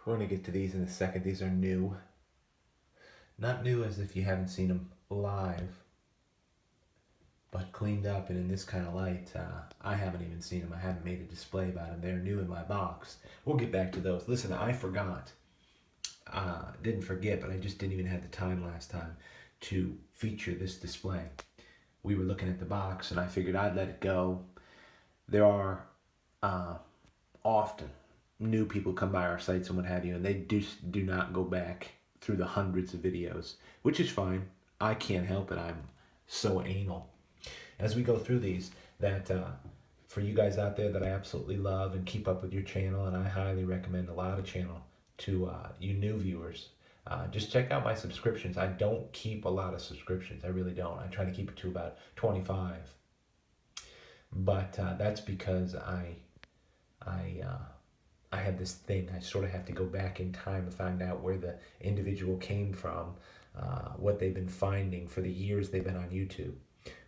We're going to get to these in a second. These are new. Not new as if you haven't seen them live, but cleaned up and in this kind of light. I haven't even seen them. I haven't made a display about them. They're new in my box. We'll get back to those. Listen, I forgot. Didn't forget, but I just didn't even have the time last time to feature this display. We were looking at the box and I figured I'd let it go. There are often new people come by our sites and what have you, and they just do not go back through the hundreds of videos, which is fine. I can't help it. I'm so anal. As we go through these, that for you guys out there that I absolutely love and keep up with your channel, and I highly recommend a lot of channel to you new viewers. Just check out my subscriptions. I don't keep a lot of subscriptions. I really don't. I try to keep it to about 25. But that's because I have this thing. I sort of have to go back in time and find out where the individual came from, what they've been finding for the years they've been on YouTube,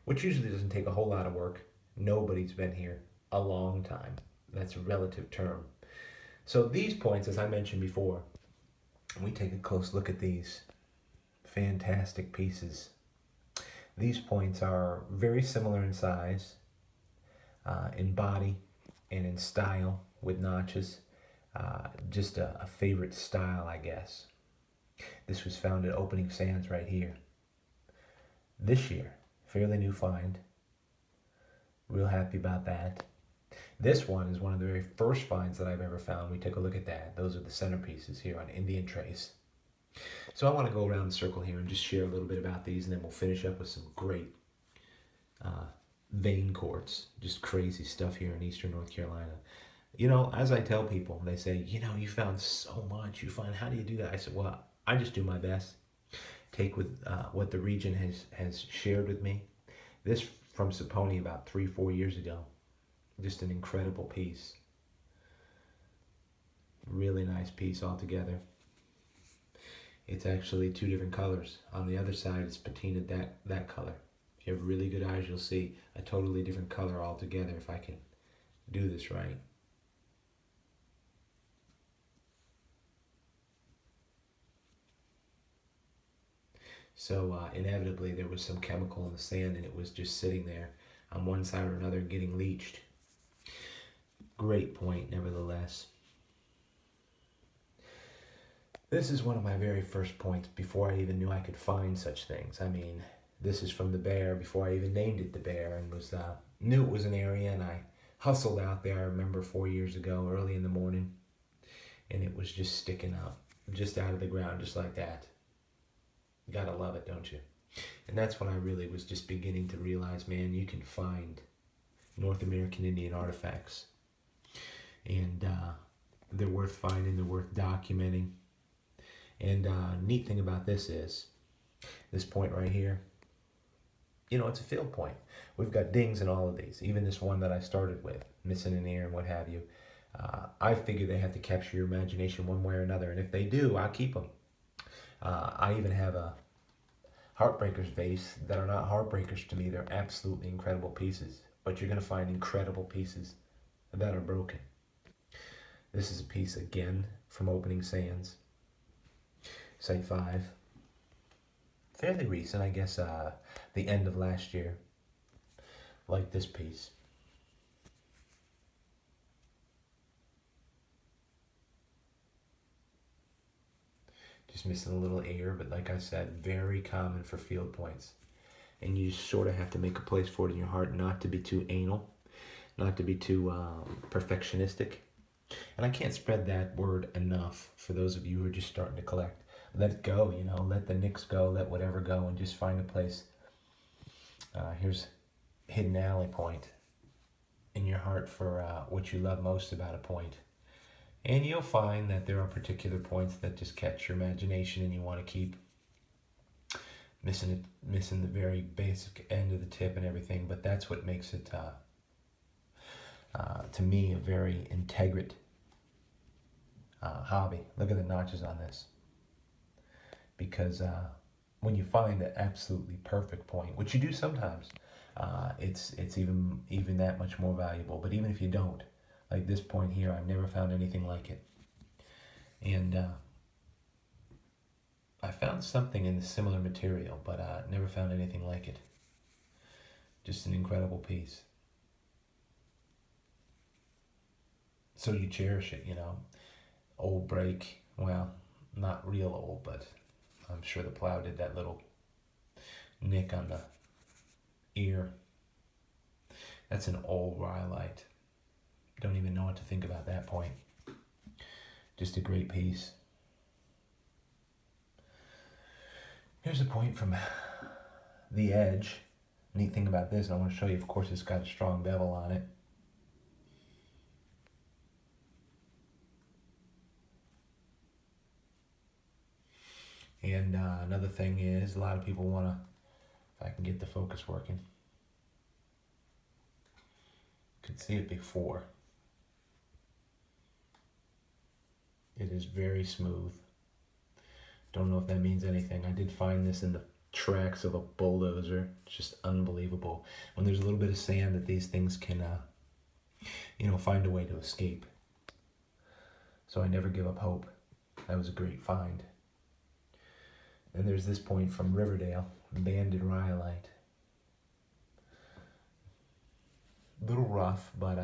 which usually doesn't take a whole lot of work. Nobody's been here a long time. That's a relative term. So these points, as I mentioned before, we take a close look at these fantastic pieces. These points are very similar in size, in body, and in style with notches. Just a favorite style, I guess. This was found at Opening Sands right here. This year, fairly new find. Real happy about that. This one is one of the very first finds that I've ever found. We took a look at that. Those are the centerpieces here on Indian Trace. So I want to go around the circle here and just share a little bit about these, and then we'll finish up with some great vein quartz. Just crazy stuff here in eastern North Carolina. You know, as I tell people, they say, you know, you found so much. You find, how do you do that? I said, well, I just do my best. Take with what the region has shared with me. This from Saponi about 3-4 years ago. Just an incredible piece. Really nice piece altogether. It's actually 2 different colors. On the other side, it's patinaed that color. If you have really good eyes, you'll see a totally different color altogether if I can do this right. So inevitably there was some chemical in the sand and it was just sitting there on one side or another getting leached. Great point nevertheless. This is one of my very first points before I even knew I could find such things. I mean, this is from the Bear before I even named it the Bear, and was knew it was an area, and I hustled out there. I remember 4 years ago early in the morning, and it was just sticking up just out of the ground just like that. Gotta love it, don't you? And that's when I really was just beginning to realize, man, you can find North American Indian artifacts. And they're worth finding, they're worth documenting. And neat thing about this is, this point right here, you know, it's a field point. We've got dings in all of these, even this one that I started with, missing an ear and what have you. I figure they have to capture your imagination one way or another, and if they do, I'll keep them. I even have a Heartbreakers vase that are not heartbreakers to me. They're absolutely incredible pieces, but you're going to find incredible pieces that are broken. This is a piece again from Opening Sands, Site 5. Fairly recent, I guess, the end of last year. Like this piece. Just missing a little ear, but like I said, very common for field points. And you sort of have to make a place for it in your heart, not to be too anal, not to be too perfectionistic. And I can't spread that word enough for those of you who are just starting to collect. Let it go, you know, let the nicks go, let whatever go, and just find a place. Here's Hidden Alley point in your heart for what you love most about a point. And you'll find that there are particular points that just catch your imagination and you want to keep. Missing the very basic end of the tip and everything, but that's what makes it, to me, a very integrate hobby. Look at the notches on this. Because when you find an absolutely perfect point, which you do sometimes, it's even that much more valuable. But even if you don't, like this point here, I've never found anything like it. And I found something in the similar material, but never found anything like it. Just an incredible piece. So you cherish it, you know. Old break, well, not real old, but I'm sure the plow did that little nick on the ear. That's an old rhyolite. Don't even know what to think about that point. Just a great piece. Here's a point from the edge. Neat thing about this, and I want to show you, of course, it's got a strong bevel on it. And another thing is, a lot of people want to, if I can get the focus working, could see it before. It is very smooth. Don't know if that means anything. I did find this in the tracks of a bulldozer. It's just unbelievable. When there's a little bit of sand, that these things can, find a way to escape. So I never give up hope. That was a great find. And there's this point from Riverdale, banded rhyolite. A little rough, but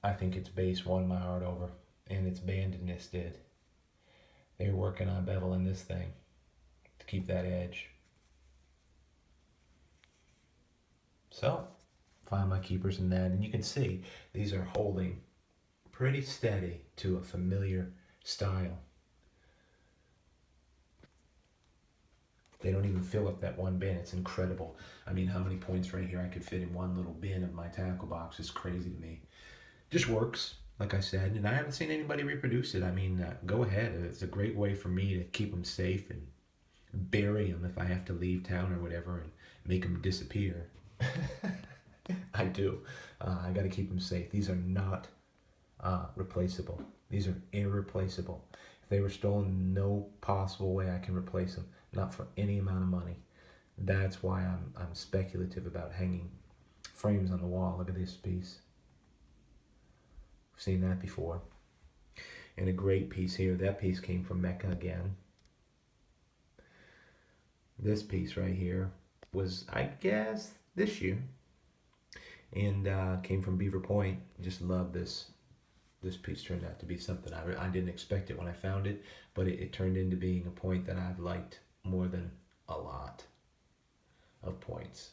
I think its base won my heart over, and its bandedness did. They were working on beveling this thing to keep that edge. So, find my keepers in that, and you can see these are holding pretty steady to a familiar style. They don't even fill up that one bin. It's incredible. I mean, how many points right here I could fit in one little bin of my tackle box is crazy to me. Just works, like I said, and I haven't seen anybody reproduce it. I mean, go ahead. It's a great way for me to keep them safe and bury them if I have to leave town or whatever and make them disappear. I do. I got to keep them safe. These are not replaceable. These are irreplaceable. If they were stolen, no possible way I can replace them. Not for any amount of money. That's why I'm speculative about hanging frames on the wall. Look at this piece. I've seen that before. And a great piece here. That piece came from Mecca again. This piece right here was, I guess, this year. And came from Beaver Point. Just love this. This piece turned out to be something I didn't expect it when I found it, but it turned into being a point that I've liked more than a lot of points.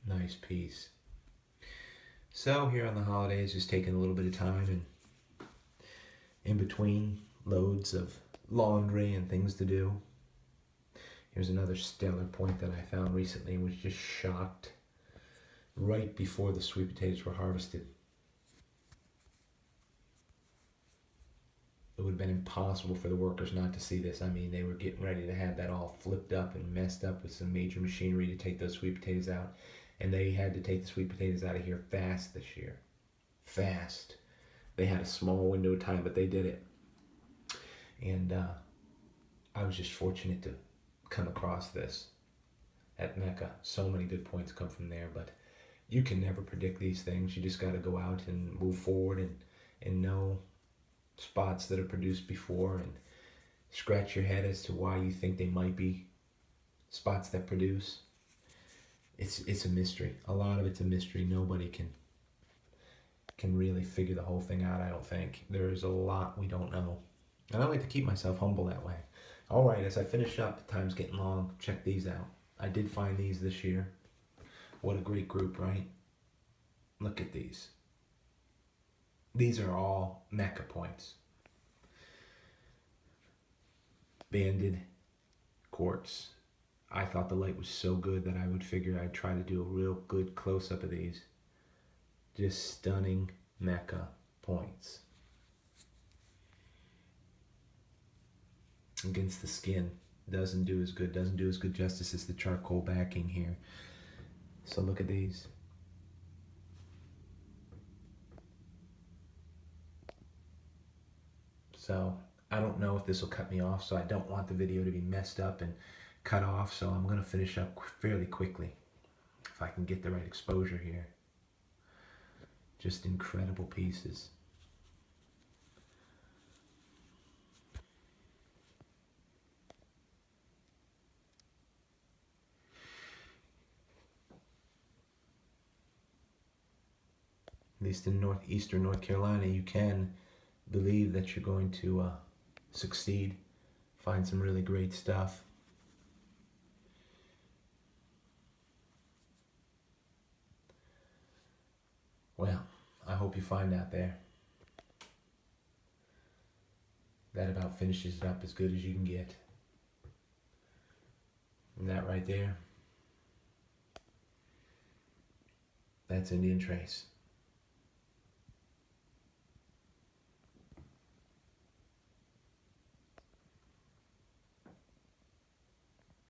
Nice piece. So here on the holidays, just taking a little bit of time and in between loads of laundry and things to do. Here's another stellar point that I found recently and was just shocked right before the sweet potatoes were harvested. It would have been impossible for the workers not to see this. I mean, they were getting ready to have that all flipped up and messed up with some major machinery to take those sweet potatoes out. And they had to take the sweet potatoes out of here fast this year. Fast. They had a small window of time, but they did it. And I was just fortunate to come across this at Mecca. So many good points come from there, but you can never predict these things. You just got to go out and move forward and know spots that are produced before and scratch your head as to why you think they might be spots that produce. It's a mystery. A lot of it's a mystery. Nobody can really figure the whole thing out, I don't think. There's a lot we don't know. And I like to keep myself humble that way. All right, as I finish up, time's getting long. Check these out. I did find these this year. What a great group, right? Look at these. These are all Mecca points. Banded quartz. I thought the light was so good that I would figure I'd try to do a real good close-up of these. Just stunning Mecca points. Against the skin. Doesn't do as good justice as the charcoal backing here. So look at these. So I don't know if this will cut me off, so I don't want the video to be messed up and cut off, so I'm going to finish up fairly quickly if I can get the right exposure here. Just incredible pieces. At least in northeastern North Carolina, you can believe that you're going to succeed, find some really great stuff. Well, I hope you find out there. That about finishes it up as good as you can get. And that right there, that's Indian Trace.